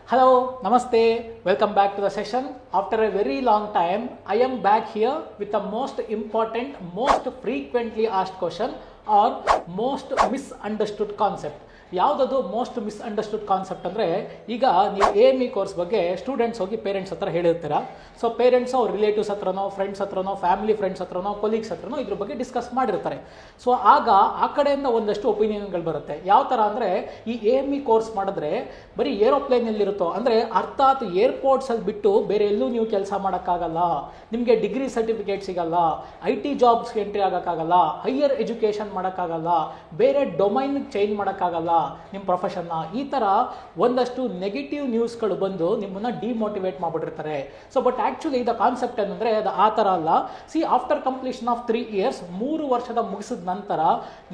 Hello, Namaste, welcome back to the session. After a very long time, I am back here with the most important, most frequently asked question or most misunderstood concept. ಯಾವುದದು most misunderstood concept ಅಂದರೆ, ಈಗ ನೀವು AME course ಬಗ್ಗೆ students ಹೋಗಿ parents ಹತ್ರ ಹೇಳಿರ್ತೀರಾ. So parents ಅವ್ರ relatives ಹತ್ರನೋ, ಫ್ರೆಂಡ್ಸ್ ಹತ್ರನೋ, ಫ್ಯಾಮಿಲಿ ಫ್ರೆಂಡ್ಸ್ ಹತ್ರನೋ, ಕೊಲೀಗ್ಸ್ ಹತ್ರನೋ ಇದ್ರ ಬಗ್ಗೆ ಡಿಸ್ಕಸ್ ಮಾಡಿರ್ತಾರೆ. ಸೊ ಆಗ ಆ ಕಡೆಯಿಂದ ಒಂದಷ್ಟು ಒಪಿನಿಯನ್ಗಳು ಬರುತ್ತೆ. ಯಾವ ಥರ ಅಂದರೆ, ಈ AME ಕೋರ್ಸ್ ಮಾಡಿದ್ರೆ ಬರೀ ಏರೋಪ್ಲೇನಲ್ಲಿರುತ್ತೋ, ಅಂದರೆ ಅರ್ಥಾತ್ ಏರ್ಪೋರ್ಟ್ಸಲ್ಲಿ ಬಿಟ್ಟು ಬೇರೆ ಎಲ್ಲೂ ನೀವು ಕೆಲಸ ಮಾಡೋಕ್ಕಾಗಲ್ಲ, ನಿಮಗೆ ಡಿಗ್ರಿ ಸರ್ಟಿಫಿಕೇಟ್ ಸಿಗಲ್ಲ, IT ಜಾಬ್ಸ್ಗೆ ಎಂಟ್ರಿ ಆಗೋಕ್ಕಾಗಲ್ಲ, ಹೈಯರ್ ಎಜುಕೇಷನ್ ಮಾಡೋಕ್ಕಾಗಲ್ಲ, ಬೇರೆ ಡೊಮೈನ್ ಚೇಂಜ್ ಮಾಡೋಕ್ಕಾಗಲ್ಲ ನಿಮ್ಮ ಪ್ರೊಫೆಷನ್ನ, ಈ ಥರ ಒಂದಷ್ಟು ನೆಗೆಟಿವ್ ನ್ಯೂಸ್ಗಳು ಬಂದು ನಿಮ್ಮನ್ನು ಡಿಮೋಟಿವೇಟ್ ಮಾಡಿಬಿಟ್ಟಿರ್ತಾರೆ. So but actually the concept ಏನಂದರೆ ಅದು ಆ ಥರ ಅಲ್ಲ. See, after completion of 3 years, 3 ವರ್ಷದ ಮುಗಿಸಿದ ನಂತರ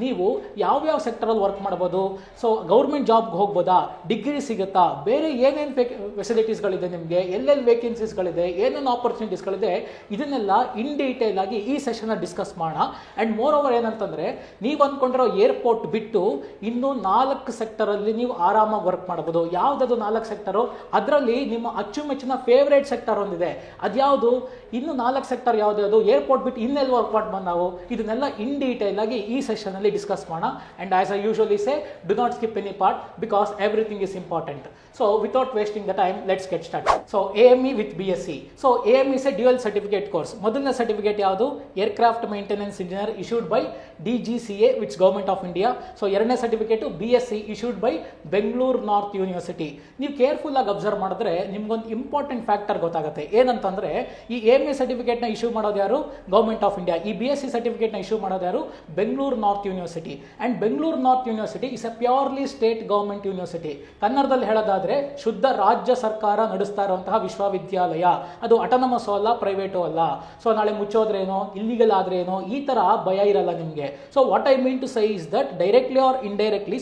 ನೀವು ಯಾವ್ಯಾವ ಸೆಕ್ಟರಲ್ಲಿ ವರ್ಕ್ ಮಾಡ್ಬೋದು, ಸೊ ಗೌರ್ಮೆಂಟ್ ಜಾಬ್ಗೆ ಹೋಗ್ಬೋದಾ, ಡಿಗ್ರಿ ಸಿಗುತ್ತಾ, ಬೇರೆ ಏನೇನು ಫೆಸಿಲಿಟೀಸ್ಗಳಿದೆ, ನಿಮಗೆ ಎಲ್ಲೆಲ್ಲಿ ವೇಕೆನ್ಸೀಸ್ಗಳಿದೆ, ಏನೇನು ಆಪರ್ಚುನಿಟೀಸ್ಗಳಿದೆ, ಇದನ್ನೆಲ್ಲ ಇನ್ ಡೀಟೇಲ್ ಆಗಿ ಈ ಸೆಷನ್ನ ಡಿಸ್ಕಸ್ ಮಾಡೋಣ. ಆ್ಯಂಡ್ ಮೋರ್ ಓವರ್ ಏನಂತಂದರೆ, ನೀವು ಅಂದ್ಕೊಂಡಿರೋ ಏರ್ಪೋರ್ಟ್ ಬಿಟ್ಟು ಇನ್ನೂ 4 ಸೆಕ್ಟರಲ್ಲಿ ನೀವು ಆರಾಮಾಗಿ ವರ್ಕ್ ಮಾಡಬಹುದು. ಯಾವುದದು 4 ಸೆಕ್ಟರು? ಅದರಲ್ಲಿ ನಿಮ್ಮ ಅಚ್ಚುಮೆಚ್ಚಿನ ಫೇವ್ರೇಟ್ ಸೆಕ್ಟರ್ ಒಂದಿದೆ. ಅದ್ಯಾವುದು? ಇನ್ನು 4 ಸೆಕ್ಟರ್ ಯಾವುದು? ಏರ್ಪೋರ್ಟ್ ಬಿಟ್ಟು ಇನ್ನೆಲ್ಲಿ ವರ್ಕ್ ಮಾಡ್ಬೋದು ನಾವು? ಇದನ್ನೆಲ್ಲ ಇನ್ ಡೀಟೇಲ್ ಆಗಿ ಈ ಸೆಷನ್ ಅಲ್ಲಿ ಡಿಸ್ಕಸ್ ಮಾಡೋಣ. And as I usually say, do not skip any part because everything is important. So without wasting the time, let's get start. So AME with BSc. So AME is a dual certificate course. ಮೊದಲನೇ certificate ಯಾವುದು? Aircraft maintenance engineer issued by DGCA, which government of India. So ಎರಡನೇ certificate BSc issued by Bengaluru north university. ನೀವು careful ಆಗಿ observe ಮಾಡಿದ್ರೆ ನಿಮ್ಗೊಂದು important factor ಗೊತ್ತಾಗುತ್ತೆ. ಏನಂತಂದ್ರೆ, ಈ AME ಸರ್ಟಿಫಿಕೇಟ್ನ ಇಶ್ಯೂ ಮಾಡೋದು ಯಾರು? Government of India. ಈ BSc ಸರ್ಟಿಫಿಕೇಟ್ನ ಇಶ್ಯೂ ಮಾಡೋದು ಯಾರು? Bengaluru north university. And Bengaluru north university is A purely state government university. ಕನ್ನಡದಲ್ಲಿ ಹೇಳೋದಾದ್ರೆ ಶುದ್ಧ ರಾಜ್ಯ ಸರ್ಕಾರ ನಡೆಸ್ತಾ ಇರುವಂತಹ ವಿಶ್ವವಿದ್ಯಾಲಯ. ಅದು ಅಟಾನಮಸ್ ಅಲ್ಲ, ಪ್ರೈವೇಟು ಅಲ್ಲ. ಸೊ ನಾಳೆ ಮುಚ್ಚೋದ್ರೇನೋ, ಇಲ್ಲಿಗಲ್ ಆದ್ರೇನೋ, ಈ ತರ ಭಯ ಇರಲ್ಲ ನಿಮಗೆ. So what I mean to say is that directly or indirectly,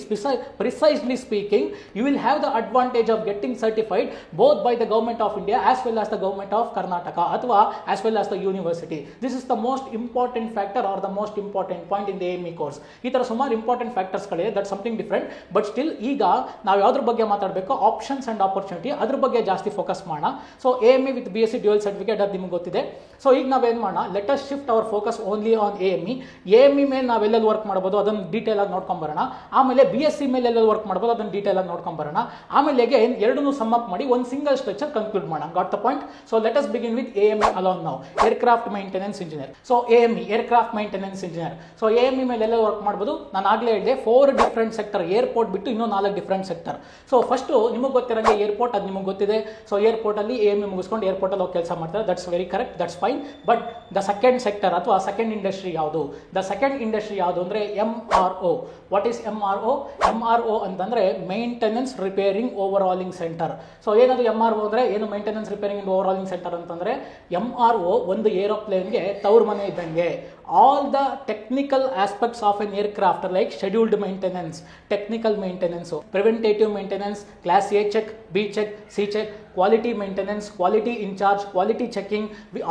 precisely speaking, you will have the advantage of getting certified both by the government of India as well as the government of Karnataka, athwa as well as the university. This is the most important factor or the most important point in the AME course. ಈ ತರ ಸುಮಾರು important factors ಗಳಿದೆ. That something different. But still ಈಗ ನಾವು ಯಾವ್ದ್ರ ಬಗ್ಗೆ ಮಾತಾಡಬೇಕು? Options and opportunity, ಅದ್ರ ಬಗ್ಗೆ ಜಾಸ್ತಿ ಫೋಕಸ್ ಮಾಡೋಣ. So AME with BSc dual certificate ಅದು ನಿಮ್ಗೆ ಗೊತ್ತಿದೆ. ಸೊ ಈಗ ನಾವೇನ್ ಮಾಡೋಣ, let us shift hour focus only on AME ಮೇಲೆ ನಾವೆಲ್ಲೆಲ್ಲಿ ವರ್ಕ್ ಮಾಡಬಹುದು ಅದನ್ನು ಡೀಟೇಲ್ ಆಗಿ ನೋಡ್ಕೊಂಡ್ ಬರೋಣ. ಆಮೇಲೆ BSc ಮೇಲೆ ಎಲ್ಲೆಲ್ಲಿ ವರ್ಕ್ ಮಾಡ್ಬೋದು ಅದನ್ನು ಡೀಟೇಲ್ ಆಗಿ ನೋಡ್ಕೊಂಡ್ ಬರೋಣ. ಆಮೇಲೆ ಎರಡನ್ನೂ ಸಮ್ ಅಪ್ ಮಾಡಿ ಒಂದು ಸಿಂಗಲ್ ಸ್ಟ್ರಕ್ಚರ್ ಕನ್ಕ್ಲೂಡ್ ಮಾಡೋಣ. Got the point? So let us begin with AME alone now. Aircraft maintenance engineer. So AME aircraft maintenance engineer. So AME ಮೇಲೆ ಎಲ್ಲ ವರ್ಕ್ ಮಾಡ್ಬೋದು. ನಾನು ಆಗ್ಲೇ ಹೇಳಿದೆ 4 ಡಿಫರೆಂಟ್ ಸೆಕ್ಟರ್. ಏರ್ಪೋರ್ಟ್ ಬಿಟ್ಟು ಇನ್ನೂ 4 ಡಿಫರೆಂಟ್ ಸೆಕ್ಟರ್. ಸೊ ಫಸ್ಟ್ ನಿಮಗೆ ಗೊತ್ತಿರಂಗೆ ಏರ್ಪೋರ್ಟ್, ಅದು ನಿಮಗೆ ಗೊತ್ತಿದೆ. ಸೊ ಏರ್ಪೋರ್ಟ್ ಅಲ್ಲಿ AME ಮುಗಿಸ್ಕೊಂಡು ಏರ್ಪೋರ್ಟ್ ಅಲ್ಲಿ ಹೋಗಿ ಕೆಲಸ ಮಾಡ್ತಾರೆ. That's very correct, that's fine. But the second sector ಅಥವಾ ಸೆಕೆಂಡ್ ಇಂಡಸ್ಟ್ರಿ ಯಾವುದು? ದ ಸೆಕೆಂಡ್ ಇಂಡಸ್ಟ್ರಿ ಯಾವುದು ಅಂದ್ರೆ MRO. What is MRO? MRO ಅಂತಂದ್ರೆ ಮೇಂಟೆನೆನ್ಸ್ ರಿಪೇರಿಂಗ್ ಓವರ್ಆಲಿಂಗ್ ಸೆಂಟರ್. ಸೊ ಏನದು MRO ಅಂದ್ರೆ ಏನು? ಮೇಂಟೆನೆನ್ಸ್ ರಿಪೇರಿಂಗ್ ಅಂಡ್ ಓವರ್ಆಲಿಂಗ್ ಸೆಂಟರ್ ಅಂತಂದ್ರೆ, MRO ಒಂದು ಏರೋಪ್ಲೇನ್ಗೆ ತವ್ರ ಮನೆ ಇದ್ದಂಗೆ. All the technical aspects of an aircraft like scheduled maintenance, technical maintenance, preventative maintenance, class A check, B check, C check, quality maintenance, quality in charge, quality checking,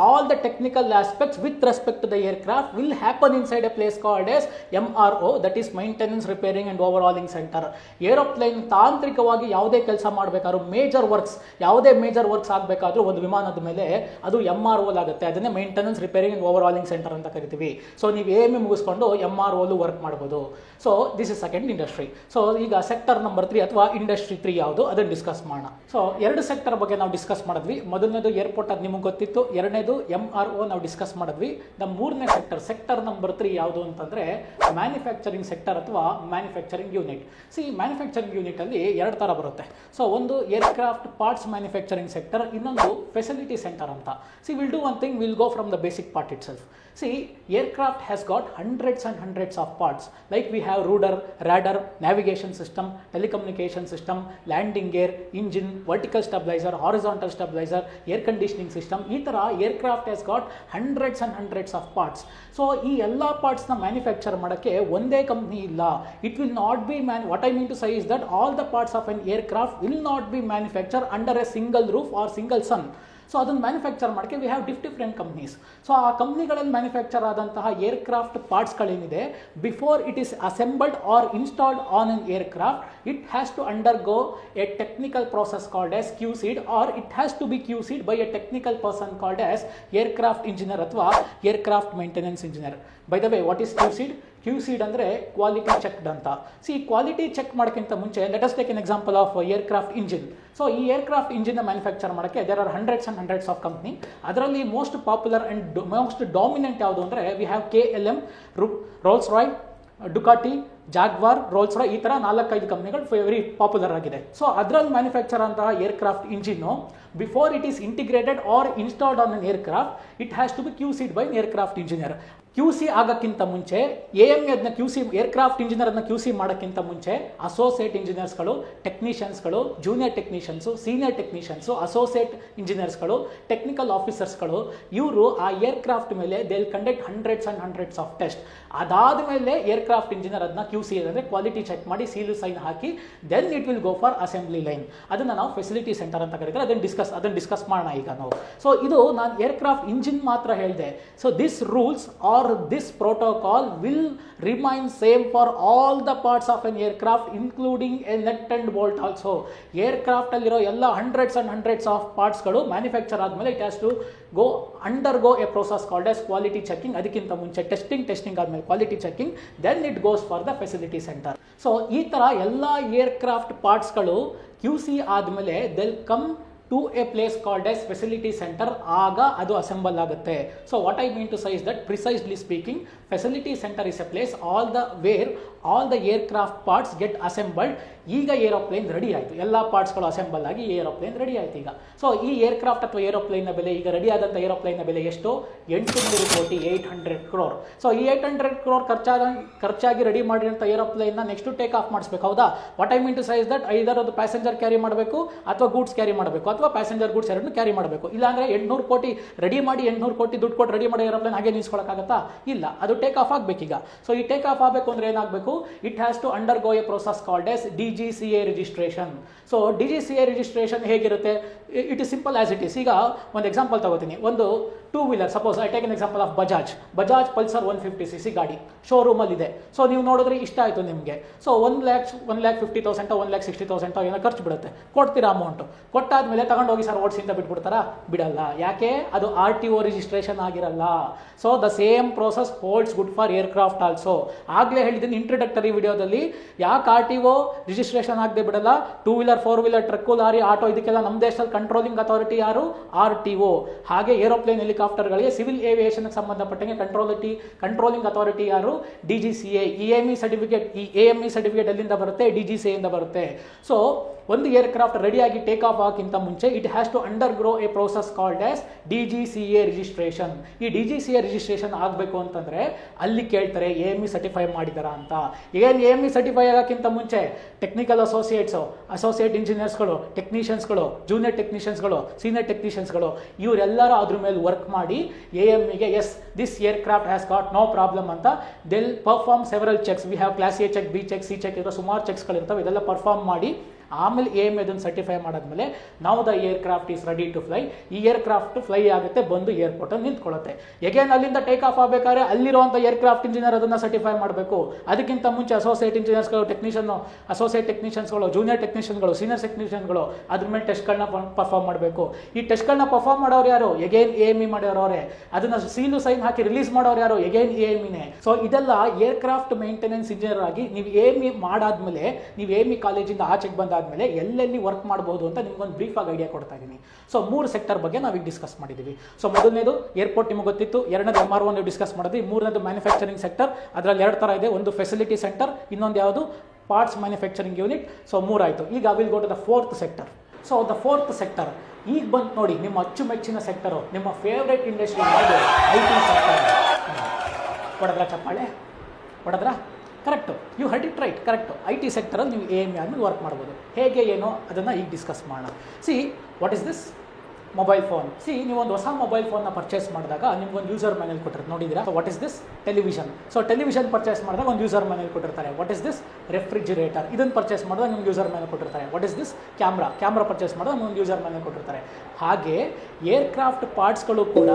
all the technical aspects with respect to the aircraft will happen inside a place called as MRO, that is maintenance repairing and overhauling center. Aeroplane ತಾಂತ್ರಿಕವಾಗಿ ಯಾವುದೇ ಕೆಲಸ ಮಾಡಬೇಕಾದ್ರೂ, major works ಯಾವುದೇ major works ಆಗಬೇಕಾದ್ರೂ ಒಂದು ವಿಮಾನದ ಮೇಲೆ ಅದು MRO ಆಗುತ್ತೆ. ಅದನ್ನೇ ಮೇಂಟೆನೆನ್ಸ್ ರಿಪೇರಿಂಗ್ ಅಂಡ್ ಓವರ್ಹಾಲಿಂಗ್ ಸೆಂಟರ್ ಅಂತ ಕರಿತೀವಿ. ಸೊ ನೀವು AME ಮುಗಿಸ್ಕೊಂಡು MRO ವರ್ಕ್ ಮಾಡಬಹುದು. So this is second industry. So ಈಗ ಸೆಕ್ಟರ್ ನಂಬರ್ 3 ಅಥವಾ ಇಂಡಸ್ಟ್ರಿ 3 ಯಾವುದು ಅದನ್ನು ಡಿಸ್ಕಸ್ ಮಾಡೋಣ. ಸೊ 2 ಸೆಕ್ಟರ್ ಬಗ್ಗೆ ನಾವು ಡಿಸ್ಕಸ್ ಮಾಡಿದ್ವಿ. ಮೊದಲನೇದು ಏರ್ಪೋರ್ಟ್, ಅದು ನಿಮಗೆ ಗೊತ್ತಿತ್ತು. ಎರಡನೇದು MRO ನಾವು ಡಿಸ್ಕಸ್ ಮಾಡಿದ್ವಿ. ಮೂರನೇ ಸೆಕ್ಟರ್ ನಂಬರ್ 3 ಯಾವುದು ಅಂತಂದ್ರೆ ಮ್ಯಾನುಫ್ಯಾಕ್ಚರಿಂಗ್ ಸೆಕ್ಟರ್ ಅಥವಾ manufacturing unit. C, manufacturing unit ಅಲ್ಲಿ 2 ತರ ಬರುತ್ತೆ. ಸೊ ಒಂದು ಏರ್ಕ್ರಾಫ್ಟ್ ಪಾರ್ಟ್ಸ್ ಮ್ಯಾನುಫ್ಯಾಕ್ಚರಿಂಗ್ ಸೆಕ್ಟರ್, ಇನ್ನೊಂದು ಫೆಸಿಲಿಟಿ ಸೆಂಟರ್ ಅಂತ. C, will do one thing, will go from the basic part it self. See, aircraft has got hundreds and hundreds of parts. Like we have rudder, radar, navigation system, telecommunication system, landing gear, engine, vertical stabilizer, horizontal stabilizer, air conditioning system. ಈ ತರ aircraft has got hundreds and hundreds of parts. So ಈ ಎಲ್ಲಾ parts ನ manufacture ಮಾಡಕ್ಕೆ ಒಂದೇ company ಇಲ್ಲ. It will not be what I mean to say is that all the parts of an aircraft will not be manufactured under a single roof or single sun. So ಅದನ್ನು manufacture ಮಾಡೋಕ್ಕೆ we have different companies. So ಆ ಕಂಪ್ನಿಗಳಲ್ಲಿ manufacture ಆದಂತಹ aircraft ಪಾರ್ಟ್ಸ್ಗಳೇನಿದೆ, before it is assembled or installed on an aircraft, it has to undergo a technical process called as QC'd, or it has to be QC'd by a technical person called as aircraft engineer ಅಥವಾ aircraft maintenance engineer. By the way, what is QC'd? QC'd ಅಂದರೆ quality checked ಅಂತ. Quality check ಮಾಡೋಕ್ಕಿಂತ ಮುಂಚೆ let us take an example of aircraft engine. So ಈ aircraft engine manufacture ಮಾಡೋಕ್ಕೆ there are hundreds and hundreds of company. ಅದರಲ್ಲಿ most popular and most dominant ಯಾವುದು ಅಂದರೆ we have KLM, Rolls Royce, Ducati, Jaguar, Rolls Royce, ಈ ಥರ 4-5 ಕಂಪ್ನಿಗಳು very popular ಆಗಿದೆ. So ಅದರಲ್ಲಿ ಮ್ಯಾನುಫ್ಯಾಕ್ಚರ್ ಅಂತಹ ಏರ್ಕ್ರಾಫ್ಟ್ ಇಂಜಿನ್ನು before it is integrated or installed on an aircraft, it has to be QC'd by aircraft engineer. QC ಆಗೋಕ್ಕಿಂತ ಮುಂಚೆ AME ಅದನ್ನ QC, ಏರ್ಕ್ರಾಫ್ಟ್ ಇಂಜಿನಿಯರ್ ಅದನ್ನ QC ಮಾಡೋಕ್ಕಿಂತ ಮುಂಚೆ ಅಸೋಸಿಯೇಟ್ ಇಂಜಿನಿಯರ್ಸ್ಗಳು, ಟೆಕ್ನಿಷಿಯನ್ಸ್ಗಳು, junior technicians, senior technicians, associate ಇಂಜಿನಿಯರ್ಸ್ಗಳು, ಟೆಕ್ನಿಕಲ್ ಆಫೀಸರ್ಸ್ಗಳು, ಇವರು ಆ ಏರ್ಕ್ರಾಫ್ಟ್ ಮೇಲೆ they will conduct hundreds and hundreds of test. ಅದಾದ ಮೇಲೆ ಏರ್ಕ್ರಾಫ್ಟ್ ಇಂಜಿನಿಯರ್ ಅದನ್ನ QC ಅಂದರೆ ಕ್ವಾಲಿಟಿ ಚೆಕ್ ಮಾಡಿ ಸೀಲು ಸೈನ್ ಹಾಕಿ then it will go for assembly line. ಅದನ್ನು ನಾವು ಫೆಸಿಲಿಟಿ ಸೆಂಟರ್ ಅಂತ ಕರೀತಾರೆ. ಅದನ್ನು ಡಿಸ್ಕಸ್ ಮಾಡೋಣ ಈಗ ನಾವು. ಸೊ ಇದು ನಾನು ಏರ್ಕ್ರಾಫ್ಟ್ ಇಂಜಿನ್ ಮಾತ್ರ ಹೇಳಿದೆ. So this rules or this protocol will remain same for all the parts of an aircraft including a nut and bolt also. Aircraft ಅಲ್ಲಿರೋ ಎಲ್ಲ ಹಂಡ್ರೆಡ್ಸ್ ಆ್ಯಂಡ್ ಹಂಡ್ರೆಡ್ಸ್ ಆಫ್ ಪಾರ್ಟ್ಸ್ಗಳು ಮ್ಯಾನುಫ್ಯಾಕ್ಚರ್ ಆದಮೇಲೆ it has to undergo a process called as quality checking. ಅದಕ್ಕಿಂತ ಮುಂಚೆ testing ಆದಮೇಲೆ quality checking, then it goes for the facility center. So ಈ ಥರ ಎಲ್ಲ ಏರ್ಕ್ರಾಫ್ಟ್ ಪಾರ್ಟ್ಸ್ಗಳು QC ಆದಮೇಲೆ they'll come to a place called as facility center. ಆಗ ಅದು ಅಸೆಂಬಲ್ ಆಗುತ್ತೆ. So what I mean to say is that precisely speaking, facility center is a place where all the aircraft parts get assembled. ಈಗ aeroplane ready ಆಯಿತು, ಎಲ್ಲ ಪಾರ್ಟ್ಸ್ಗಳು assemble ಆಗಿ aeroplane ready ಆಯಿತು ಈಗ. So ಈ ಏರ್ಕ್ರಾಫ್ಟ್ ಅಥವಾ ಏರೋಪ್ಲೇನ್ನ ಬೆಲೆ, ಈಗ ರೆಡಿ ಆದಂಥ ಏರೋಪ್ಲೇನ್ನ ಬೆಲೆ ಎಷ್ಟು? 800 ಕೋಟಿ, 800 crore. ಸೊ ಈ 800 crore ಖರ್ಚಾಗಿ ರೆಡಿ ಮಾಡಿರೋಂಥ ಏರೋಪ್ಲೇನ್ನ ನೆಕ್ಸ್ಟ್ ಟೇಕ್ ಆಫ್ ಮಾಡಿಸ್ಬೇಕು, ಹೌದಾ? What I mean to say is that ಐದರ್ ಅದು ಪ್ಯಾಸೆಂಜರ್ ಕ್ಯಾರಿ ಮಾಡಬೇಕು ಅಥವಾ ಗೂಡ್ಸ್ ಕ್ಯಾರಿ ಮಾಡಬೇಕು, ಅಥವಾ ಪ್ಯಾಸೆಂಜರ್ ಗೂಡ್ಸ್ ಎರಡನ್ನೂ ಕ್ಯಾರಿ ಮಾಡಬೇಕು. ಇಲ್ಲಾಂದರೆ 800 ಕೋಟಿ ರೆಡಿ ಮಾಡಿ 800 ಕೋಟಿ ದುಡ್ಡು ಕೊಟ್ಟು ರೆಡಿ ಮಾಡೋ ಏರೋಪ್ಲೇನ್ ಹಾಗೆ ನಿಲ್ಸ್ಕೊಳಕ್ಕಾಗತ್ತಾ? ಇಲ್ಲ, ಅದು ಟೇಕ್ ಆಫ್ ಆಗಬೇಕೀಗ. ಸೊ ಈ ಟೇಕ್ ಆಫ್ ಆಗಬೇಕು ಅಂದರೆ ಏನಾಗಬೇಕು? It has to undergo a process called as DGCA registration. So DGCA registration ಹೇಗಿರುತ್ತೆ? It is simple as it is. ಈಗ ಒಂದು ಎಕ್ಸಾಂಪಲ್ ತಗೋತೀನಿ. ಒಂದು 2 wheeler, suppose I take an example of Bajaj Pulsar 150cc ಗಾಡಿ ಶೋರೂಮಲ್ಲಿ ಇದೆ. ಸೊ ನೀವು ನೋಡಿದ್ರೆ ಇಷ್ಟ ಆಯಿತು ನಿಮಗೆ. ಸೊ 1,50,000 1,60,000 ಏನೋ ಖರ್ಚು ಬಿಡುತ್ತೆ, ಕೊಡ್ತೀರಾ ಅಮೌಂಟು. ಕೊಟ್ಟಾದ್ಮೇಲೆ ತಗೊಂಡೋಗಿ ಸರ್ ಓಡಿಸಿ ಅಂತ ಬಿಟ್ಬಿಡ್ತಾರಾ? ಬಿಡಲ್ಲ. ಯಾಕೆ? ಅದು RTO ರಿಜಿಸ್ಟ್ರೇಷನ್ ಆಗಿರಲ್ಲ. So the same process holds good for aircraft also. ಆಗಲೇ ಹೇಳಿದ್ದೀನಿ ಇಂಟ್ರಡಕ್ಟರಿ ವಿಡಿಯೋದಲ್ಲಿ, ಯಾಕೆ RTO ರಿಜಿಸ್ಟ್ರೇಷನ್ ಆಗದೆ ಬಿಡಲ್ಲ? 2 wheeler 4 wheeler truck, lorry, auto, ಇದಕ್ಕೆಲ್ಲ ನಮ್ಮ ದೇಶದಲ್ಲಿ ಕಂಟ್ರೋಲಿಂಗ್ ಅಥಾರಿಟಿ ಯಾರು? RTO. ಹಾಗೆ ಏರೋಪ್ಲೇನ್, ಹೆಲಿಕಾಪ್ಟರ್ಗಳಿಗೆ, ಸಿವಿಲ್ ಏವಿಯೇಷನ್ಗೆ ಸಂಬಂಧಪಟ್ಟಂಗೆ ಕಂಟ್ರೋಲಿಂಗ್ ಅಥಾರಿಟಿ ಯಾರು? DGCA. AME ಸರ್ಟಿಫಿಕೇಟ್, ಈ AME ಸರ್ಟಿಫಿಕೇಟ್ ಎಲ್ಲಿಂದ ಬರುತ್ತೆ? DGCA ಇಂದ ಬರುತ್ತೆ. ಸೊ ಒಂದು ಏರ್ಕ್ರಾಫ್ಟ್ ರೆಡಿಯಾಗಿ ಟೇಕ್ ಆಫ್ ಆಗೋಕ್ಕಿಂತ ಮುಂಚೆ it has to undergo a process called as DGCA registration. ಈ DGCA ರಿಜಿಸ್ಟ್ರೇಷನ್ ಆಗಬೇಕು ಅಂತಂದರೆ ಅಲ್ಲಿ ಕೇಳ್ತಾರೆ AME ಸರ್ಟಿಫೈ ಮಾಡಿದಾರಾ ಅಂತ. ಏನು AME ಸರ್ಟಿಫೈ ಆಗೋಕ್ಕಿಂತ ಮುಂಚೆ ಟೆಕ್ನಿಕಲ್ ಅಸೋಸಿಯೇಟ್ ಇಂಜಿನಿಯರ್ಸ್ಗಳು, ಟೆಕ್ನಿಷಿಯನ್ಸ್ಗಳು, ಜೂನಿಯರ್ ಟೆಕ್ನಿಷಿಯನ್ಸ್ಗಳು, ಸೀನಿಯರ್ ಟೆಕ್ನಿಷಿಯನ್ಸ್ಗಳು, ಇವರೆಲ್ಲರೂ ಅದ್ರ ಮೇಲೆ ವರ್ಕ್ ಮಾಡಿ AMEಗೆ as this aircraft has got no problem ಅಂತ they'll perform several checks. We have class A check, B check, C check, ಇರೋ ಸುಮಾರು ಚೆಕ್ಸ್ಗಳಿರ್ತವೆ. ಇದೆಲ್ಲ ಪರ್ಫಾರ್ಮ್ ಮಾಡಿ ಆಮೇಲೆ AME ಅದನ್ನು ಸರ್ಟಿಫೈ ಮಾಡಾದ್ಮೇಲೆ ನಾವು the aircraft is ready to fly. ಈ ಏರ್ಕ್ರಾಫ್ಟ್ ಫ್ಲೈ ಆಗುತ್ತೆ, ಬಂದು ಏರ್ಪೋರ್ಟಲ್ಲಿ ನಿಂತ್ಕೊಳ್ಳುತ್ತೆ. ಎಗೇನ್ ಅಲ್ಲಿಂದ ಟೇಕ್ ಆಫ್ ಆಗಬೇಕಾದ್ರೆ ಅಲ್ಲಿರುವಂಥ ಏರ್ಕ್ರಾಫ್ಟ್ ಇಂಜಿನಿಯರ್ ಅದನ್ನು ಸರ್ಟಿಫೈ ಮಾಡಬೇಕು. ಅದಕ್ಕಿಂತ ಮುಂಚೆ ಅಸೋಸಿಯೇಟ್ ಇಂಜಿನಿಯರ್ಸ್ಗಳು, ಅಸೋಸಿಯೇಟ್ ಟೆಕ್ನಿಷಿಯನ್ಸ್ಗಳು, ಜೂನಿಯರ್ ಟೆಕ್ನಿಷಿಯನ್ಗಳು, ಸೀನಿಯರ್ ಟೆಕ್ನಿಷಿಯನ್ಗಳು ಅದ್ರ ಮೇಲೆ ಟೆಸ್ಟ್ಗಳನ್ನ ಪರ್ಫಾರ್ಮ್ ಮಾಡಬೇಕು. ಈ ಟೆಸ್ಟ್ಗಳನ್ನ ಪರ್ಫಾರ್ಮ್ ಮಾಡೋರು ಯಾರು? Again AME ಮಾಡೋರವರೇ. ಅದನ್ನು ಸೀಲು ಸೈನ್ ಹಾಕಿ ರಿಲೀಸ್ ಮಾಡೋರು ಯಾರು? ಎಗೇನ್ AMEನೇ. ಸೊ ಇದೆಲ್ಲ ಏರ್ಕ್ರಾಫ್ಟ್ ಮೇಂಟೆನೆನ್ಸ್ ಇಂಜಿನಿಯರ್ ಆಗಿ ನೀವು AME ಮಾಡಾದ್ಮೇಲೆ, ನೀವು AME ಕಾಲೇಜಿಂದ ಆಚೆಗೆ ಬಂದಾದ್ಮೇಲೆ ಎಲ್ಲೆಲ್ಲಿ ವರ್ಕ್ ಮಾಡಬಹುದು ಅಂತ ನಿಮ್ಗೊಂದು ಬ್ರೀಫ್ ಆಗಿ ಐಡಿಯಾ ಕೊಡ್ತಾ ಇದ್ದೀನಿ. ಸೊ 3 ಸೆಕ್ಟರ್ ಬಗ್ಗೆ ನಾವೀಗ ಡಿಸ್ಕಸ್ ಮಾಡಿದ್ದೀವಿ. ಸೊ ಮೊದಲನೇದು ಏರ್ಪೋರ್ಟ್ ನಿಮಗೆ ಗೊತ್ತಿತ್ತು, ಎರಡನೇದು MRO ನೀವು ಡಿಸ್ಕಸ್ ಮಾಡಿದ್ವಿ, ಮೂರನೇದು ಮ್ಯಾನುಫ್ಯಾಕ್ಚರಿಂಗ್ ಸೆಕ್ಟರ್. ಅದರಲ್ಲಿ 2 ಥರ ಇದೆ, ಒಂದು ಫೆಸಿಲಿಟಿ ಸೆಂಟರ್, ಇನ್ನೊಂದು ಯಾವುದು? Parts manufacturing unit. ಸೊ 3 ಆಯಿತು. ಈಗ will go to the 4th sector. So the 4th sector ಈಗ ಬಂದು ನೋಡಿ, ನಿಮ್ಮ ಅಚ್ಚುಮೆಚ್ಚಿನ ಸೆಕ್ಟರು, ನಿಮ್ಮ ಫೇವ್ರೇಟ್ ಇಂಡಸ್ಟ್ರಿ ಯಾವುದು? IT sector. ಹೊಡೆದ್ರ ಚಪ್ಪಾಳೆ? ಹೊಡೆದ್ರ? Correct, you heard it right, correct. IT ಸೆಕ್ಟರಲ್ಲಿ ನೀವು AME ಆದಮೇಲೆ ವರ್ಕ್ ಮಾಡ್ಬೋದು. ಹೇಗೆ, ಏನೋ ಅದನ್ನು ಈಗ ಡಿಸ್ಕಸ್ ಮಾಡೋಣ. See what is this? Mobile phone. ನೀವು ಒಂದು ಹೊಸ ಮೊಬೈಲ್ ಫೋನ್ನ ಪರ್ಚೇಸ್ ಮಾಡಿದಾಗ ನಿಮ್ಗೊಂದು ಯೂಸರ್ ಮ್ಯಾನ್ಯಲ್ ಕೊಟ್ಟಿರ್ತಾರೆ, ನೋಡಿದ್ದೀರಾ? What is this? Television. So television purchase ಮಾಡಿದಾಗ ಒಂದು ಯೂಸರ್ ಮ್ಯಾನ್ಯಲ್ ಕೊಟ್ಟಿರ್ತಾರೆ. What is this? ರೆಫ್ರಿಜಿರೇಟರ್. ಇದನ್ನು ಪರ್ಚೇಸ್ ಮಾಡಿದಾಗ ನಿಮ್ಗೆ ಯೂಸರ್ ಮ್ಯಾನ್ಯಲ್ ಕೊಟ್ಟಿರ್ತಾರೆ. What is this? Camera purchase ಮಾಡಿದಾಗ ಒಂದು ಯೂಸರ್ ಮ್ಯಾನ್ಯಲ್ ಕೊಟ್ಟಿರ್ತಾರೆ. ಹಾಗೆ ಏರ್ಕ್ರಾಫ್ಟ್ ಪಾರ್ಟ್ಸ್ಗಳು ಕೂಡ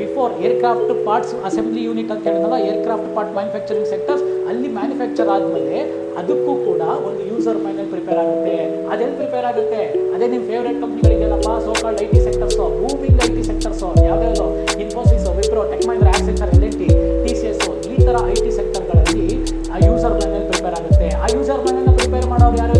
before aircraft parts assembly unit ಅಂತ ಹೇಳಿದ್ನಲ್ಲ, ಏರ್ಕ್ರಾಫ್ಟ್ ಪಾರ್ಟ್ ಮ್ಯಾನುಫ್ಯಾಕ್ಚರಿಂಗ್ ಸೆಕ್ಟರ್ಸ್, ಅಲ್ಲಿ ಮ್ಯಾನುಫ್ಯಾಕ್ಚರ್ ಆದಮೇಲೆ ಅದಕ್ಕೂ ಕೂಡ ಒಂದು ಯೂಸರ್ ಮ್ಯಾನ್ಯಲ್ ಪ್ರಿಪೇರ್ ಆಗುತ್ತೆ. ಅದೆಲ್ಲಿ ಪ್ರಿಪೇರ್ ಆಗುತ್ತೆ? ಅದೇ ನಿಮ್ಮ ಫೇವ್ರೇಟ್ ಕಂಪ್ನಿಗಳಿಗೆಲ್ಲಪ್ಪ, so called I T sectors, booming I T sectors, ಯಾವ್ಯಾವುದು ಇನ್ಫೋಸಿಸ್, ವಿಪ್ರೋ, ಟೆಕ್ ಮಹೀಂದ್ರ, ಆಕ್ಸೆಂಚರ್, ಎಲ್&ಟಿ, TCS, ಈ ಥರ ಐ ಟಿ ಸೆಕ್ಟರ್ಗಳಲ್ಲಿ ಆ ಯೂಸರ್ ಮ್ಯಾನ್ಯಲ್ ಪ್ರಿಪೇರ್ ಆಗುತ್ತೆ. ಆ ಯೂಸರ್ ಮ್ಯಾನ್ಯಲ್ನ ಪ್ರಿಪೇರ್ ಮಾಡೋರು ಯಾರು?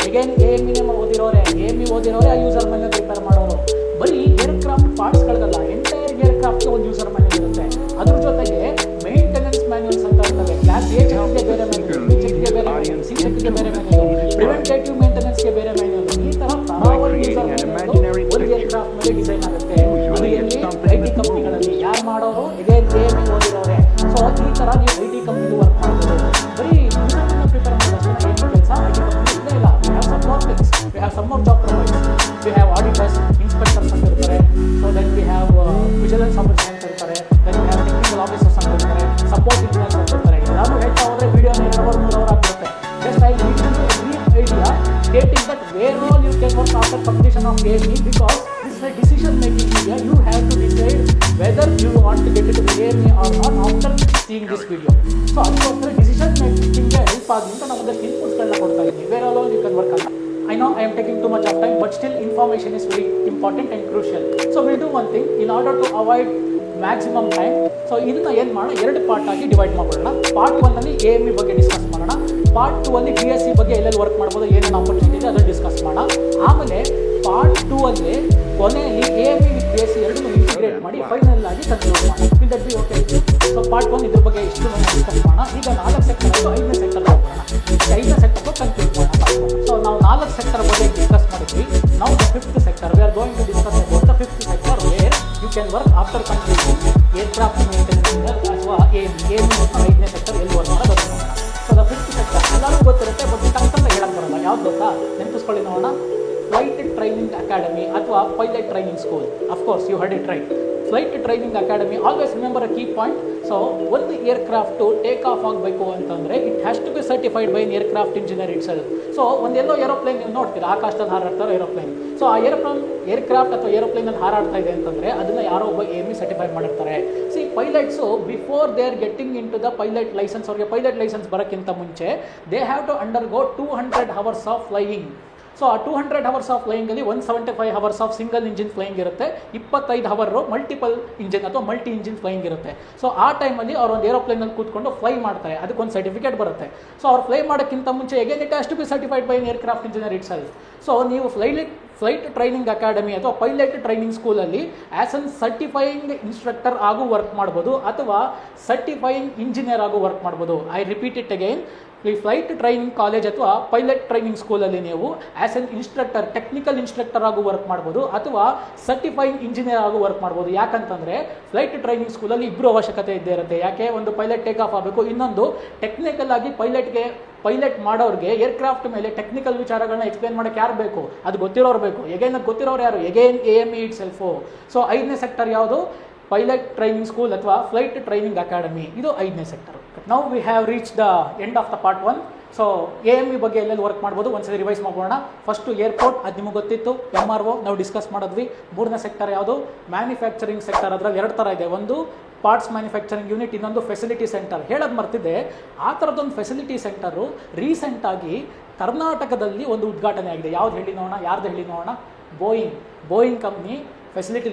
ಎಗೇನ್ AME ಓದಿರೋರೆ, ಆ ಯೂಸರ್ ಮ್ಯಾನ್ಯಲ್ ಪ್ರಿಪೇರ್ ಮಾಡೋರು. ಬರೀ ಏರ್ಕ್ರಾಫ್ಟ್ ಪಾರ್ಟ್ಸ್ಗಳಿಗಲ್ಲ, ಎಂಟೈರ್ ಏರ್ಕ್ರಾಫ್ಟ್ಗೆ ಒಂದು ಯೂಸರ್ ಮ್ಯಾನ್ಯಲ್ ಇರುತ್ತೆ. ಅದ್ರ ಜೊತೆಗೆ ಮೇಂಟೆನೆನ್ಸ್ ಮ್ಯಾನ್ಯಲ್ಸ್ ಅಂತ ಇರ್ತವೆ. ಕ್ಲಾಸ್ A ಚೆಕ್ಗೆ ಬೇರೆ ಮ್ಯಾನ್ಯಲ್, B ಚೆಕ್ಗೆ ಬೇರೆ ಮ್ಯಾನ್ಯಲ್, C ಚೆಕ್ಗೆ ಬೇರೆ ಮ್ಯಾನ್ಯಲ್, ಪ್ರಿವೆಂಟೇಟಿವ್ ಮೇಂಟೆನೆನ್ಸ್ಗೆ ಬೇರೆ ಮ್ಯಾನ್ಯಲ್. ಈ ಥರ ತರಾವರಿ ಯೂಸರ್ ಮ್ಯಾನ್ಯಲ್ ಒಂದು ಏರ್ಕ್ರಾಫ್ಟ್ ಮೇಲೆ ಡಿಸೈನ್ ಆಗುತ್ತೆ. ಅದು ಎಲ್ಲಿ? ಐ ಟಿ ಕಂಪ್ನಿಗಳಲ್ಲಿ. ಯಾರು ಮಾಡೋರು? ಇದೇ AME ಓದಿರೋರೆ. ಸೊ ಈ ಥರ ನೀವು ಐ ಟಿ ಕಂಪ್ನಿಗೆ ವರ್ಕ್ ಮಾಡ್ಬೋದು. ಬರೀ ಯೂಸರ್ ಮ್ಯಾನ್ಯಲ್ ಪ್ರಿಪೇರ್ ಮಾಡೋದಷ್ಟೇ ಏನು ಕೆಲಸ ಐ ಟಿ ಕಂಪ್ನಿ ಇಲ್ಲೇ ಇಲ್ಲ. We have some more things. We have some more job profiles. We have auditors, inspectors ಅಂತ ಇರ್ತಾರೆ. So then we have vigilance officers ಅಂತ ಇರ್ತಾರೆ. Then we have technical officers ಅಂತ ಇರ್ತಾರೆ. ಸಪೋರ್ಟ್ ಇಂಜಿನಿಯರ್ಸ್ ಅಂತ ಇರ್ತಾರೆ. ಎಲ್ಲರೂ ಹೇಳ್ತಾ ಹೋದರೆ ವಿಡಿಯೋನ 2 ಅವರ್ 3 ಅವರ್ ಆಗ್ಬಿಡುತ್ತೆ. Just I give you a brief idea stating that where all you can work after completion of AME, because this is a decision making area. You have to decide whether you want to get into the AME or not after seeing this video. So ಅದಕ್ಕೋಸ್ಕರ decision ಮೇಕಿಂಗ್ಗೆ help ಆಗಲಿ ಅಂತ ನಾವು ಒಂದಷ್ಟು ಇನ್ಪುಟ್ಸ್ಗಳನ್ನ ಕೊಡ್ತಾ ಇದ್ದೀನಿ. Where all you can work ಅಂತ. I know I am taking too much of time, but still information is very important and crucial. So we'll do one thing in order to avoid maximum time. So ಇದನ್ನ ಏನು ಮಾಡೋಣ, 2 part ಆಗಿ divide ಮಾಡ್ಕೊಳ್ಳೋಣ. Part 1 ಅಲ್ಲಿ AME ಬಗ್ಗೆ discuss ಮಾಡೋಣ. Part 2 ಅಲ್ಲಿ BSc ಬಗ್ಗೆ ಎಲ್ಲೆಲ್ಲಿ ವರ್ಕ್ ಮಾಡ್ಬೋದು, ಏನೇನು ಆಪರ್ಚುನಿಟಿ ಇದೆ ಅದನ್ನು ಡಿಸ್ಕಸ್ ಮಾಡೋಣ. ಆಮೇಲೆ ಪಾರ್ಟ್ 2 ಅಲ್ಲಿ ಕೊನೆಯಲ್ಲಿ AME ವಿತ್ BSc ಎರಡನ್ನೂ ಇಂಟಿಗ್ರೇಟ್ ಮಾಡಿ ಫೈನಲ್ ಆಗಿ ಕನ್ಕ್ಲೂಡ್ ಮಾಡೋಣ. Will that be okay? So part 1 ಇದ್ರ ಬಗ್ಗೆ ಇಷ್ಟು ಡಿಸ್ಕಸ್ ಮಾಡೋಣ. ಈಗ 4 ಸೆಕ್ಟರ್ ಆಯಿತು, 5ನೇ ಸೆಕ್ಟರ್ ಹೋಗೋಣ. 5ನೇ ಸೆಕ್ಟರ್ ಕನ್ಕ್ಲೂಡ್ ಮಾಡೋಣ. ಸೊ ನಾವು 4 ಸೆಕ್ಟರ್ ಬಗ್ಗೆ ಡಿಸ್ಕಸ್ ಮಾಡಿದ್ವಿ. ನಾವು the 5th sector we are going to discuss about the 5th sector where you can work after completing aircraft maintenance ಅಥವಾ AME 5ನೇ ಸೆಕ್ಟರ್ ಎಲ್ಲಿ ವರ್ಕ್ ಮಾಡೋದು ನೋಡೋಣ. ಸೊ ದ 5th ಸೆಕ್ಟರ್ ಎಲ್ಲರಿಗೂ ಗೊತ್ತಿರುತ್ತೆ, ಬಟ್ ಟಂಕಂತ ಹೇಳಕ್ ಬರಲ್ಲ. ಯಾವ್ದು ಗೊತ್ತಾ? ನೆನಪಿಸ್ಕೊಳ್ಳಿ ನೋಡೋಣ. ಫ್ಲೈಟ್ ಟ್ರೈನಿಂಗ್ ಅಕಾಡೆಮಿ ಅಥವಾ pilot training school. Of course you heard it right. Flight training academy. Always remember a key point. So ಒಂದು ಏರ್ಕ್ರಾಫ್ಟು ಟೇಕ್ ಆಫ್ ಆಗಬೇಕು ಅಂತಂದರೆ it has to be certified by aircraft engineer itself. So ಒಂದೆಲ್ಲೋ aeroplane ನೀವು ನೋಡ್ತೀರಾ, ಆಕಾಶದಲ್ಲಿ ಹಾರಾಡ್ತಾರೋ aeroplane. So ಆ aircraft ಅಥವಾ ಏರೋಪ್ಲೇನಲ್ಲಿ ಹಾರಾಡ್ತಾ ಇದೆ ಅಂತಂದರೆ ಅದನ್ನು ಯಾರೋ ಒಬ್ಬ AME ಸರ್ಟಿಫೈ ಮಾಡಿರ್ತಾರೆ. Pilots before they are getting in to the pilot licence, ಅವ್ರಿಗೆ ಪೈಲಟ್ ಲೈಸೆನ್ಸ್ ಬರೋಕ್ಕಿಂತ ಮುಂಚೆ they have to undergo 200 hours of flying. So ಆ 200 hours ಆಫ್ ಫ್ಲೈಯಿಂಗಲ್ಲಿ 175 hours of single engine flying ಇರುತ್ತೆ, 25 hours ಮಲ್ಟಿಪಲ್ ಇಂಜಿನ್ ಅಥವಾ multi engine flying ಇರುತ್ತೆ. So ಆ ಟೈಮಲ್ಲಿ ಅವ್ರು ಒಂದು ಏರೋಪ್ಲೇನಲ್ಲಿ ಕೂತ್ಕೊಂಡು ಫ್ಲೈ ಮಾಡ್ತಾರೆ, ಅದಕ್ಕೊಂದು ಸರ್ಟಿಫಿಕೇಟ್ ಬರುತ್ತೆ. ಸೊ ಅವ್ರು ಫ್ಲೈ ಮಾಡೋಕ್ಕಿಂತ ಮುಂಚೆ again it has to be certified by aircraft engineer itself. So ನೀವು ಫ್ಲೈಟ್ ಟ್ರೈನಿಂಗ್ ಅಕಾಡೆಮಿ ಅಥವಾ ಪೈಲಟ್ ಟ್ರೈನಿಂಗ್ ಸ್ಕೂಲಲ್ಲಿ ಆ್ಯಸ್ ಅನ್ ಸರ್ಟಿಫೈಯಿಂಗ್ ಇನ್ಸ್ಟ್ರಕ್ಟರ್ ಆಗು ವರ್ಕ್ ಮಾಡ್ಬೋದು ಅಥವಾ ಸರ್ಟಿಫೈಯಿಂಗ್ ಇಂಜಿನಿಯರ್ ಆಗು ವರ್ಕ್ ಮಾಡ್ಬೋದು. I repeat it again. ಈ ಫ್ಲೈಟ್ ಟ್ರೈನಿಂಗ್ ಕಾಲೇಜ್ ಅಥವಾ ಪೈಲಟ್ ಟ್ರೈನಿಂಗ್ ಸ್ಕೂಲಲ್ಲಿ ನೀವು as an instructor, technical instructor ಆಗು ವರ್ಕ್ ಮಾಡ್ಬೋದು ಅಥವಾ ಸರ್ಟಿಫೈಯಿಂಗ್ ಇಂಜಿನಿಯರ್ ಆಗು ವರ್ಕ್ ಮಾಡ್ಬೋದು. ಯಾಕಂತಂದರೆ ಫ್ಲೈಟ್ ಟ್ರೈನಿಂಗ್ ಸ್ಕೂಲಲ್ಲಿ ಇಬ್ಬರು ಅವಶ್ಯಕತೆ ಇದ್ದೇ ಇರುತ್ತೆ. ಯಾಕೆ? ಒಂದು ಪೈಲಟ್ ಟೇಕ್ ಆಫ್ ಆಗಬೇಕು, ಇನ್ನೊಂದು ಟೆಕ್ನಿಕಲ್ ಆಗಿ ಪೈಲಟ್ ಮಾಡೋರಿಗೆ ಏರ್ಕ್ರಾಫ್ಟ್ ಮೇಲೆ ಟೆಕ್ನಿಕಲ್ ವಿಚಾರಗಳನ್ನ ಎಕ್ಸ್ಪ್ಲೇನ್ ಮಾಡೋಕ್ಕೆ ಯಾರು ಬೇಕು? ಅದು ಗೊತ್ತಿರೋರು ಬೇಕು. ಎಗೇನ್ ಅದು ಗೊತ್ತಿರೋರು ಯಾರು? Again AME it self. So 5ನೇ ಸೆಕ್ಟರ್ ಯಾವುದು? ಪೈಲಟ್ ಟ್ರೈನಿಂಗ್ ಸ್ಕೂಲ್ ಅಥವಾ ಫ್ಲೈಟ್ ಟ್ರೈನಿಂಗ್ ಅಕಾಡೆಮಿ. ಇದು 5ನೇ sector. Now we have reach the end of the part 1. So AME ಬಗ್ಗೆ ಎಲ್ಲೆಲ್ಲಿ ವರ್ಕ್ ಮಾಡ್ಬೋದು ಒಂದ್ಸರಿ ರಿವೈಸ್ ಮಾಡೋಣ. ಫಸ್ಟು ಏರ್ಪೋರ್ಟ್, ಅದು ನಿಮಗೆ ಗೊತ್ತಿತ್ತು. MRO ನಾವು ಡಿಸ್ಕಸ್ ಮಾಡಿದ್ವಿ. 3ನೇ ಸೆಕ್ಟರ್ ಯಾವುದು? Manufacturing sector. ಅದರಲ್ಲಿ 2 ಥರ ಇದೆ. ಒಂದು ಪಾರ್ಟ್ಸ್ ಮ್ಯಾನುಫ್ಯಾಕ್ಚರಿಂಗ್ ಯೂನಿಟ್, ಇನ್ನೊಂದು ಫೆಸಿಲಿಟಿ ಸೆಂಟರ್. ಹೇಳೋದು ಮರ್ತಿದ್ದೆ, ಆ ಥರದ್ದೊಂದು ಫೆಸಿಲಿಟಿ ಸೆಂಟರು ರೀಸೆಂಟಾಗಿ ಕರ್ನಾಟಕದಲ್ಲಿ ಒಂದು ಉದ್ಘಾಟನೆ ಆಗಿದೆ. ಯಾವ್ದು ಹೇಳಿ ನೋಡೋಣ? ಯಾರ್ದು ಹೇಳಿ ನೋಡೋಣ? Boeing company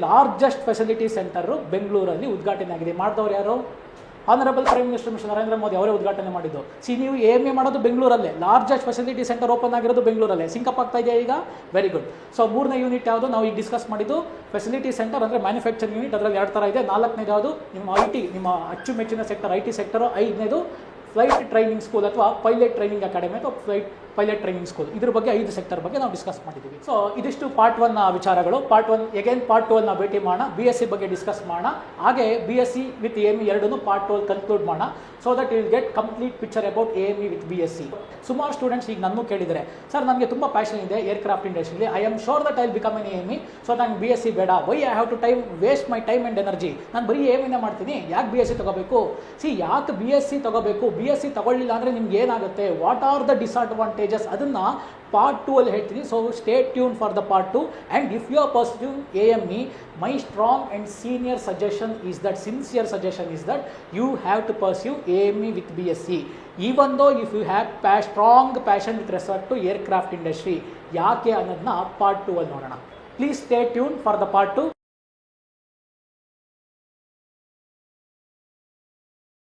largest facility centre ಬೆಂಗಳೂರಲ್ಲಿ ಉದ್ಘಾಟನೆ ಆಗಿದೆ. ಮಾಡಿದವ್ರು ಯಾರು? Honourable prime minister mister Narendra Modi ಅವರೇ ಉದ್ಘಾಟನೆ ಮಾಡಿದ್ದು. ನೀವು AME ಮಾಡೋದು ಬೆಂಗಳೂರಲ್ಲೇ, ಲಾರ್ಜೆಸ್ಟ್ ಫೆಸಿಲಿಟಿ ಸೆಂಟರ್ ಓಪನ್ ಆಗಿರೋದು ಬೆಂಗಳೂರಲ್ಲೇ. ಸಿಂಕಪ್ ಆಗ್ತಾ ಇದೆಯಾ ಈಗ? Very good. ಸೊ 3ನೇ ಯೂನಿಟ್ ಯಾವುದು? ನಾವು ಈಗ ಡಿಸ್ಕಸ್ ಮಾಡಿದ್ದು ಫೆಸಿಲಿಟಿ ಸೆಂಟರ್ ಅಂದರೆ ಮ್ಯಾನುಫ್ಯಾಕ್ಚರಿಂಗ್ ಯೂನಿಟ್. ಅದರಲ್ಲಿ 2 ಥರ ಇದೆ. 4ನೇದು ಯಾವುದು? ನಿಮ್ಮ IT, ನಿಮ್ಮ ಅಚ್ಚುಮೆಚ್ಚಿನ ಸೆಕ್ಟರ್ IT ಸೆಕ್ಟರು. 5ನೇದು ಫ್ಲೈಟ್ ಟ್ರೈನಿಂಗ್ ಸ್ಕೂಲ್ ಅಥವಾ ಪೈಲಟ್ ಟ್ರೈನಿಂಗ್ ಅಕಾಡೆಮಿ ಅಥವಾ ಪೈಲಟ್ ಟ್ರೈನಿಂಗ್ ಸ್ಕೂಲ್, ಇದ್ರ ಬಗ್ಗೆ 5 ಸೆಕ್ಟರ್ ಬಗ್ಗೆ ನಾವು ಡಿಸ್ಕಸ್ ಮಾಡಿದ್ದೀವಿ. ಸೊ ಇದಿಷ್ಟು ಪಾರ್ಟ್ 1 ವಿಚಾರಗಳು. ಪಾರ್ಟ್ 1 ಅಗೇನ್ ಪಾರ್ಟ್ 2 ಭೇಟಿ ಮಾಡೋಣ, BSc ಬಗ್ಗೆ ಡಿಸ್ಕಸ್ ಮಾಡೋಣ. ಹಾಗೆ BSc ವಿತ್ AME ಎರಡೂ ಪಾರ್ಟ್ 2 ಕನ್ಕ್ಲೂಡ್ ಮಾಡೋಣ. So that you will get complete picture about AME with BSc. ಸುಮಾರು ಸ್ಟೂಡೆಂಟ್ಸ್ ಈಗ ನನ್ನ ಕೇಳಿದರೆ, ಸರ್ ನನಗೆ ತುಂಬ ಪ್ಯಾಷನ್ ಇದೆ ಏರ್ಕ್ರಾಫ್ಟ್ ಇಂಡಸ್ಟ್ರಿಲಿ, I am sure that I will become an AME, so ನಂಗೆ BSc ಬೇಡ, why I have to waste my time and energy, ನಾನು ಬರೀ AME ಮಾಡ್ತೀನಿ, ಯಾಕೆ BSc ತಗೋಬೇಕು? ಯಾಕೆ BSc ತಗೋಬೇಕು? BSc ತಗೊಳ್ಳಿಲ್ಲ ಅಂದರೆ ನಿಮ್ಗೆ ಏನಾಗುತ್ತೆ, ವಾಟ್ ಆರ್ ದ ಡಿಸ್ಅಡ್ವಾಂಟೇಜಸ್, ಅದನ್ನು ಪಾರ್ಟ್ 2 ಅಲ್ಲಿ ಹೇಳ್ತೀನಿ. So stay tune for the part 2. And if you are pursuing AME, my strong and senior suggestion is that, sincere suggestion is that you have to pursue AME with BSc, even though if you have strong passion with respect to aircraft industry. ಯಾಕೆ ಅನ್ನೋದನ್ನ part 2 ಅಲ್ಲಿ ನೋಡೋಣ. Please stay tune for the part 2.